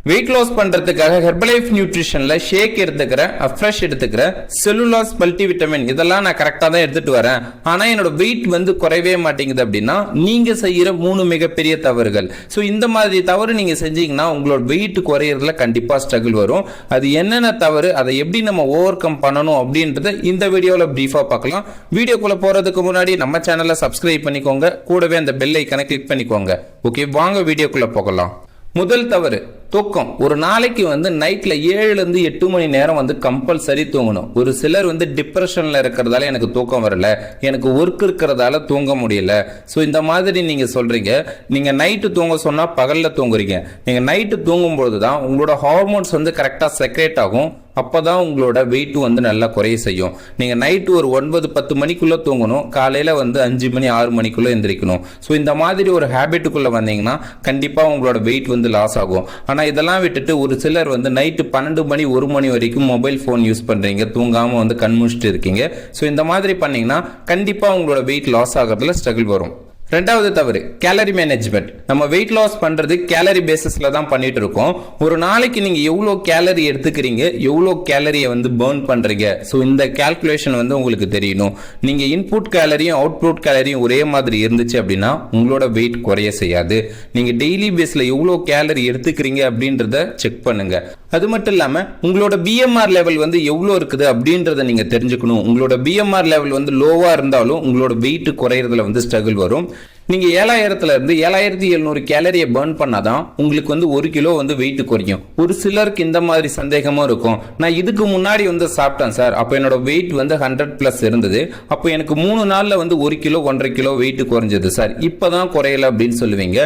Weight loss பண்றதுக்காக Herbalife நியூட்ரிஷன்ல ஷேக் எடுத்துக்கிறேன், afresh எடுத்துக்கிறேன், செல்லுலாஸ் மல்டிவிட்டமின் இதெல்லாம் நான் கரெக்டா தான் எடுத்துட்டு வரேன். ஆனா என்னோட வெயிட் வந்து குறையவே மாட்டேங்குது அப்படின்னா நீங்க செய்யற 3 மிகப்பெரிய தவறுகள். ஸோ இந்த மாதிரி தவறு நீங்க செஞ்சீங்கன்னா உங்களோட வெயிட் குறையறதுல கண்டிப்பா ஸ்ட்ரகிள் வரும். அது என்னென்ன தவறு, அதை எப்படி நம்ம ஓவர் கம் பண்ணணும் அப்படின்றத இந்த வீடியோல பிரீஃபா பார்க்கலாம். வீடியோக்குள்ள போறதுக்கு முன்னாடி நம்ம சேனலை சப்ஸ்கிரைப் பண்ணிக்கோங்க, கூடவே அந்த பெல் ஐக்கனை கிளிக் பண்ணிக்கோங்க. ஓகே, வாங்க வீடியோக்குள்ள போகலாம். முதல் தவறு தூக்கம். ஒரு நாளைக்கு வந்து நைட்ல 7 to 8 மணி நேரம் வந்து கம்பல்சரி தூங்கணும். ஒரு சிலர் வந்து டிப்ரெஷன்ல இருக்கிறதால எனக்கு தூக்கம் வரல, எனக்கு ஒர்க் இருக்கிறதால தூங்க முடியல. ஸோ இந்த மாதிரி நீங்க சொல்றீங்க. நீங்க நைட்டு தூங்க சொன்னா பகல்ல தூங்குறீங்க. நீங்க நைட்டு தூங்கும்போது தான் உங்களோட ஹார்மோன்ஸ் வந்து கரெக்டா செக்ரேட் ஆகும். அப்பதான் உங்களோட வெயிட் வந்து நல்லா குறைய செய்யும். நீங்க நைட்டு ஒரு 9-10 மணிக்குள்ள தூங்கணும், காலையில வந்து 5 மணி 6 மணிக்குள்ள எந்திரிக்கணும். ஸோ இந்த மாதிரி ஒரு ஹேபிட்டுக்குள்ள வந்தீங்கன்னா கண்டிப்பா உங்களோட வெயிட் வந்து லாஸ் ஆகும். ஆனா இதெல்லாம் விட்டுட்டு ஒரு சிலர் வந்து நைட்டு 12 மணி 1 மணி வரைக்கும் மொபைல் போன் யூஸ் பண்றீங்க, தூங்காம வந்து கண் முழிச்சிட்டு இருக்கீங்க. ஸோ இந்த மாதிரி பண்ணீங்கன்னா கண்டிப்பா உங்களோட வெயிட் லாஸ் ஆகிறதுல ஸ்ட்ரகிள் வரும். ரெண்டாவது தவறு கேலரி மேனேஜ்மெண்ட். நம்ம வெயிட் லாஸ் பண்றது கேலரி பேசிஸ்ல தான் பண்ணிட்டு இருக்கோம். ஒரு நாளைக்கு நீங்க எவ்வளோ கேலரி எடுத்துக்கிறீங்க, எவ்வளோ கேலரியை வந்து பர்ன் பண்றீங்க, ஸோ இந்த கால்குலேஷன் வந்து உங்களுக்கு தெரியணும். நீங்க இன்புட் கேலரியும் அவுட்புட் கேலரியும் ஒரே மாதிரி இருந்துச்சு அப்படின்னா உங்களோட வெயிட் குறைய செய்யாது. நீங்க டெய்லி பேஸ்ல எவ்வளோ கேலரி எடுத்துக்கிறீங்க அப்படின்றத செக் பண்ணுங்க. அது மட்டும் இல்லாம உங்களோட பிஎம்ஆர் லெவல் வந்து எவ்வளோ இருக்குது அப்படின்றத நீங்க தெரிஞ்சுக்கணும். உங்களோட பிஎம்ஆர் லெவல் வந்து லோவா இருந்தாலும் உங்களோட வெயிட் குறையறதுல வந்து ஸ்ட்ரகிள் வரும். நீங்க 7000 இருந்து 7700 கேலரியை பர்ன் பண்ணாதான் உங்களுக்கு வந்து 1 கிலோ வந்து வெயிட் குறையும். ஒரு சிலருக்கு இந்த மாதிரி சந்தேகமும் இருக்கும். நான் இதுக்கு முன்னாடி வந்து சாப்பிட்டேன் சார், அப்போ என்னோட வெயிட் வந்து 100+ இருந்தது, அப்போ எனக்கு 3 நாள்ல வந்து 1 கிலோ 1.5 கிலோ வெயிட் குறைஞ்சது சார், இப்பதான் குறையல அப்படின்னு சொல்லுவீங்க.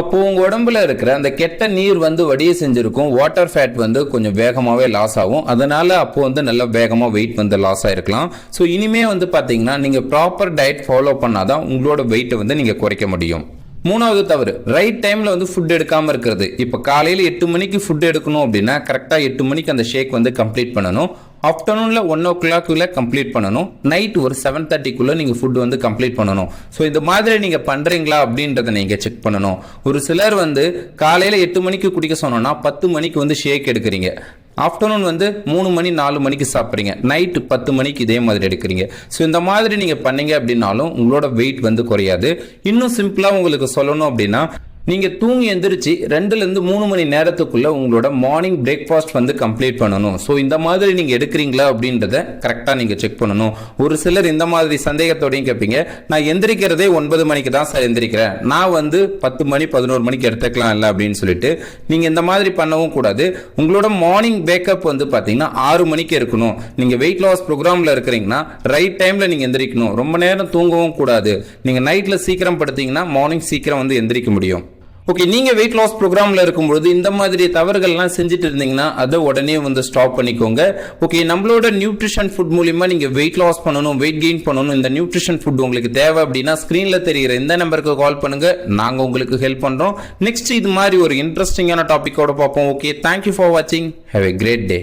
அப்போ உங்க உடம்புல இருக்கிற அந்த கெட்ட நீர் வந்து வடிய செஞ்சிருக்கும், வாட்டர் ஃபேட் வந்து கொஞ்சம் வேகமாவே லாஸ் ஆகும். அதனால அப்போ வந்து நல்ல வேகமா வெயிட் வந்து லாஸ் ஆயிருக்கலாம். ஸோ இனிமே வந்து பாத்தீங்கன்னா நீங்க ப்ராப்பர் டயட் ஃபாலோ பண்ணாதான் உங்களோட வெயிட்டை வந்து நீங்க குறைக்க முடியும். மூணாவது தவறு ரைட் டைம்ல வந்து ஃபுட் எடுக்காம இருக்கிறது. இப்ப காலையில 8 மணிக்கு ஃபுட் எடுக்கணும் அப்படின்னா கரெக்டா 8 மணிக்கு அந்த ஷேக் வந்து கம்ப்ளீட் பண்ணணும். ஆஃப்டர்நூன்ல 1 o'clock கம்ப்ளீட் பண்ணணும். நைட் ஒரு 7:30 நீங்க ஃபுட் வந்து கம்ப்ளீட் பண்ணணும். ஸோ இந்த மாதிரி நீங்க பண்றீங்களா அப்படின்றத நீங்க செக் பண்ணணும். ஒரு சிலர் வந்து காலையில 8 மணிக்கு குடிக்க சொன்னோம்னா 10 மணிக்கு வந்து ஷேக் எடுக்கிறீங்க. ஆஃப்டர்நூன் வந்து 3 மணி 4 மணிக்கு சாப்பிட்றீங்க, நைட்டு 10 மணிக்கு இதே மாதிரி எடுக்கிறீங்க. ஸோ இந்த மாதிரி நீங்க பண்ணீங்க அப்படின்னாலும் உங்களோட வெயிட் வந்து குறையாது. இன்னும் சிம்பிளா உங்களுக்கு சொல்லணும் அப்படின்னா நீங்க தூங்கி எந்திரிச்சு 2-3 மணி நேரத்துக்குள்ள உங்களோட மார்னிங் பிரேக்ஃபாஸ்ட் வந்து கம்ப்ளீட் பண்ணணும். ஸோ இந்த மாதிரி நீங்க எடுக்கிறீங்களா அப்படின்றத கரெக்டா நீங்க செக் பண்ணணும். ஒரு சிலர் இந்த மாதிரி சந்தேகத்தோடையும் கேட்பீங்க, நான் எந்திரிக்கிறதே 9 மணிக்கு தான் சார் எந்திரிக்கிறேன், நான் வந்து 10 மணி 11 மணிக்கு எடுத்துக்கலாம் இல்லை அப்படின்னு சொல்லிட்டு நீங்க இந்த மாதிரி பண்ணவும் கூடாது. உங்களோட மார்னிங் வேக்கப் வந்து பாத்தீங்கன்னா 6 மணிக்கு இருக்கணும். நீங்க வெயிட் லாஸ் ப்ரோக்ராம்ல இருக்கிறீங்கன்னா ரைட் டைம்ல நீங்க எந்திரிக்கணும். ரொம்ப நேரம் தூங்கவும் கூடாது. நீங்க நைட்ல சீக்கிரம் படுத்தீங்கன்னா மார்னிங் சீக்கிரம் வந்து எந்திரிக்க முடியும். ஓகே, நீங்க வெயிட் லாஸ் ப்ரோக்ராம்ல இருக்கும்போது இந்த மாதிரி தவறுகள்லாம் செஞ்சுட்டு இருந்தீங்கன்னா அதை உடனே வந்து ஸ்டாப் பண்ணிக்கோங்க. ஓகே, நம்மளோட நியூட்ரிஷன் ஃபுட் மூலியமா நீங்க வெயிட் லாஸ் பண்ணணும், வெயிட் கெயின் பண்ணணும், இந்த நியூட்ரிஷன் ஃபுட் உங்களுக்கு தேவை அப்படின்னா ஸ்கிரீன்ல தெரிகிற இந்த நம்பருக்கு கால் பண்ணுங்க, நாங்க உங்களுக்கு ஹெல்ப் பண்றோம். நெக்ஸ்ட் இது மாதிரி ஒரு இன்ட்ரெஸ்டிங்கான டாபிக்கோட பார்ப்போம். ஓகே, தேங்க்யூ ஃபார் வாட்சிங். Have a great day.